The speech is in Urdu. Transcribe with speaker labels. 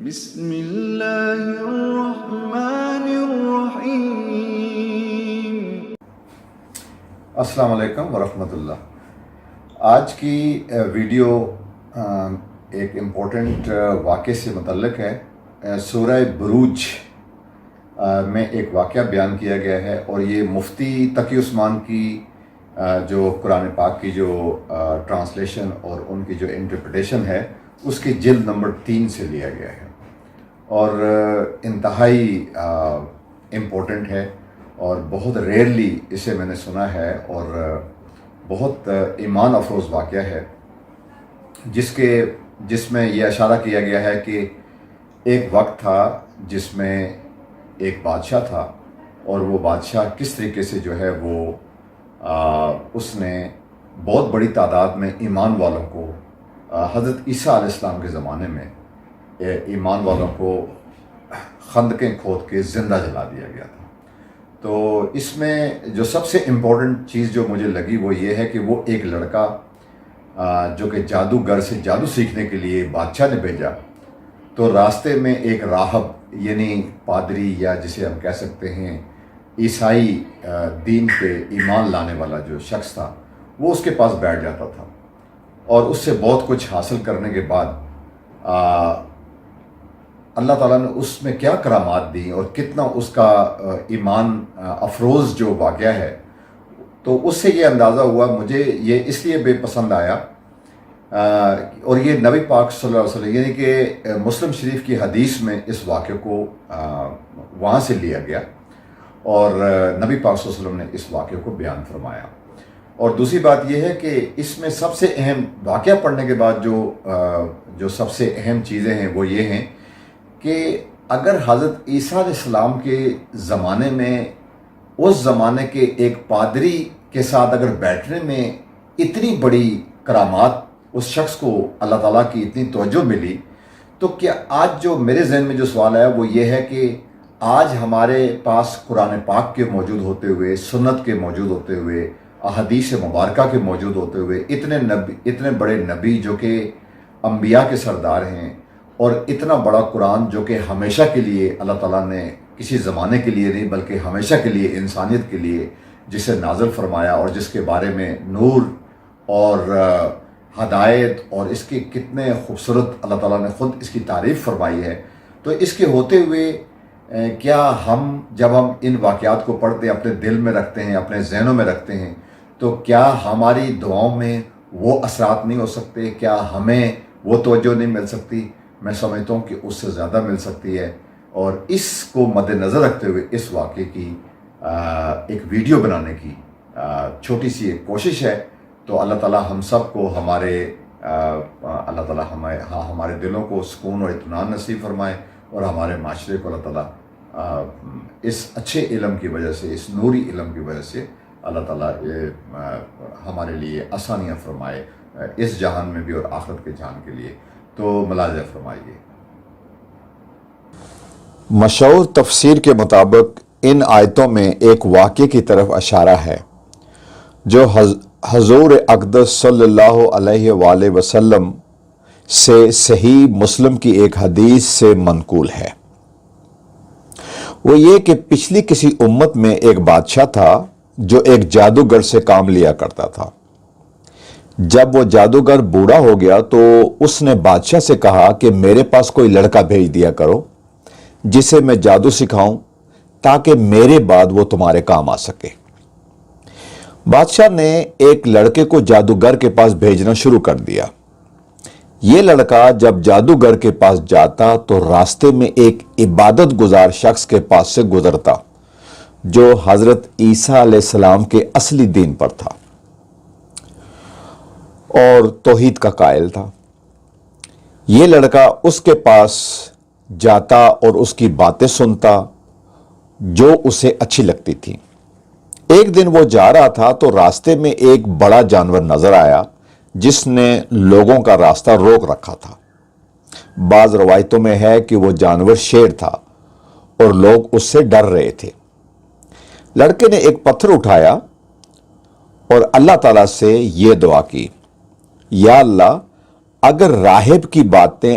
Speaker 1: بسم اللہ الرحمن الرحیم۔
Speaker 2: السلام علیکم ورحمۃ اللہ۔ آج کی ویڈیو ایک امپورٹنٹ واقعے سے متعلق ہے۔ سورہ بروج میں ایک واقعہ بیان کیا گیا ہے اور یہ مفتی تقی عثمان کی جو قرآن پاک کی جو ٹرانسلیشن اور ان کی جو انٹرپریٹیشن ہے اس کی جلد نمبر 3 سے لیا گیا ہے اور انتہائی امپورٹنٹ ہے اور بہت ریئرلی اسے میں نے سنا ہے اور بہت ایمان افروز واقعہ ہے جس میں یہ اشارہ کیا گیا ہے کہ ایک وقت تھا جس میں ایک بادشاہ تھا اور وہ بادشاہ کس طریقے سے جو ہے وہ اس نے بہت بڑی تعداد میں ایمان والوں کو حضرت عیسیٰ علیہ السلام کے زمانے میں ایمان والوں کو خندقیں کھود کے زندہ جلا دیا گیا تھا۔ تو اس میں جو سب سے امپورٹنٹ چیز جو مجھے لگی وہ یہ ہے کہ وہ ایک لڑکا جو کہ جادوگر سے جادو سیکھنے کے لیے بادشاہ نے بھیجا، تو راستے میں ایک راہب یعنی پادری یا جسے ہم کہہ سکتے ہیں عیسائی دین پہ ایمان لانے والا جو شخص تھا وہ اس کے پاس بیٹھ جاتا تھا اور اس سے بہت کچھ حاصل کرنے کے بعد اللہ تعالیٰ نے اس میں کیا کرامات دی اور کتنا اس کا ایمان افروز جو واقعہ ہے، تو اس سے یہ اندازہ ہوا، مجھے یہ اس لیے بے پسند آیا اور یہ نبی پاک صلی اللہ علیہ وسلم یعنی کہ مسلم شریف کی حدیث میں اس واقعے کو وہاں سے لیا گیا اور نبی پاک صلی اللہ علیہ وسلم نے اس واقعے کو بیان فرمایا۔ اور دوسری بات یہ ہے کہ اس میں سب سے اہم واقعہ پڑھنے کے بعد جو سب سے اہم چیزیں ہیں وہ یہ ہیں کہ اگر حضرت عیسیٰ علیہ السلام کے زمانے میں اس زمانے کے ایک پادری کے ساتھ اگر بیٹھنے میں اتنی بڑی کرامات اس شخص کو اللہ تعالیٰ کی اتنی توجہ ملی، تو کیا آج جو میرے ذہن میں جو سوال آیا وہ یہ ہے کہ آج ہمارے پاس قرآن پاک کے موجود ہوتے ہوئے، سنت کے موجود ہوتے ہوئے، احادیث مبارکہ کے موجود ہوتے ہوئے، اتنے بڑے نبی جو کہ انبیاء کے سردار ہیں اور اتنا بڑا قرآن جو کہ ہمیشہ کے لیے اللہ تعالیٰ نے کسی زمانے کے لیے نہیں بلکہ ہمیشہ کے لیے انسانیت کے لیے جسے نازل فرمایا اور جس کے بارے میں نور اور ہدایت اور اس کے کتنے خوبصورت اللہ تعالیٰ نے خود اس کی تعریف فرمائی ہے، تو اس کے ہوتے ہوئے کیا ہم جب ہم ان واقعات کو پڑھتے ہیں، اپنے دل میں رکھتے ہیں، اپنے ذہنوں میں رکھتے ہیں، تو کیا ہماری دعاؤں میں وہ اثرات نہیں ہو سکتے؟ کیا ہمیں وہ توجہ نہیں مل سکتی؟ میں سمجھتا ہوں کہ اس سے زیادہ مل سکتی ہے، اور اس کو مد نظر رکھتے ہوئے اس واقعے کی ایک ویڈیو بنانے کی چھوٹی سی ایک کوشش ہے۔ تو اللہ تعالیٰ ہم سب کو اللہ تعالیٰ ہمارے دلوں کو سکون اور اطمینان نصیب فرمائے اور ہمارے معاشرے کو اللہ تعالیٰ اس اچھے علم کی وجہ سے، اس نوری علم کی وجہ سے اللہ تعالیٰ ہمارے لیے آسانیاں فرمائے، اس جہان میں بھی اور آخرت کے جہان کے لیے۔ تو ملاحظہ فرمائیے۔
Speaker 3: مشہور تفسیر کے مطابق ان آیتوں میں ایک واقعے کی طرف اشارہ ہے جو حضور اقدس صلی اللہ علیہ وآلہ وسلم سے صحیح مسلم کی ایک حدیث سے منقول ہے۔ وہ یہ کہ پچھلی کسی امت میں ایک بادشاہ تھا جو ایک جادوگر سے کام لیا کرتا تھا۔ جب وہ جادوگر بوڑھا ہو گیا تو اس نے بادشاہ سے کہا کہ میرے پاس کوئی لڑکا بھیج دیا کرو جسے میں جادو سکھاؤں تاکہ میرے بعد وہ تمہارے کام آ سکے۔ بادشاہ نے ایک لڑکے کو جادوگر کے پاس بھیجنا شروع کر دیا۔ یہ لڑکا جب جادوگر کے پاس جاتا تو راستے میں ایک عبادت گزار شخص کے پاس سے گزرتا جو حضرت عیسیٰ علیہ السلام کے اصلی دین پر تھا اور توحید کا قائل تھا۔ یہ لڑکا اس کے پاس جاتا اور اس کی باتیں سنتا جو اسے اچھی لگتی تھی۔ ایک دن وہ جا رہا تھا تو راستے میں ایک بڑا جانور نظر آیا جس نے لوگوں کا راستہ روک رکھا تھا۔ بعض روایتوں میں ہے کہ وہ جانور شیر تھا اور لوگ اس سے ڈر رہے تھے۔ لڑکے نے ایک پتھر اٹھایا اور اللہ تعالیٰ سے یہ دعا کی، یا اللہ، اگر راہب کی باتیں